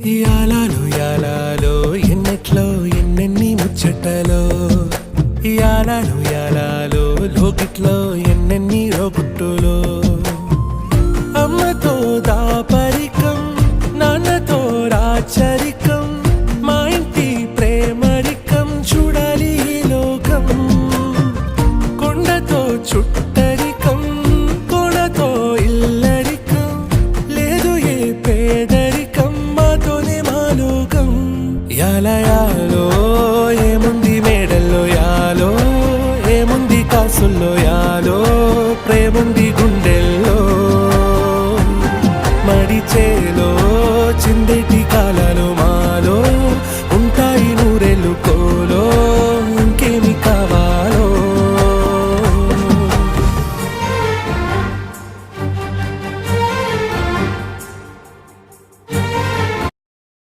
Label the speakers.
Speaker 1: యాలాలో యాలాలో ఎన్నెట్లో ఎన్నెన్ని ముచ్చటలో యాలాలో యాలాలో లోకిట్లో ఎన్నెన్ని రోగుట్టులో అమ్మతో దాపరికం నాన్నతో రాచరికం మా ఇంటి ప్రేమరికం చూడాలి ఈ లోకం కొండతో చుట్టరికం కొనతో ఇల్లరికం లేదు ఏ పేదరికం మాతోనే మా లోకం యాలయాలో ఏముంది మేడల్లో యాలో ఏముంది కాసుల్లో యాలో ప్రేముంది గుండె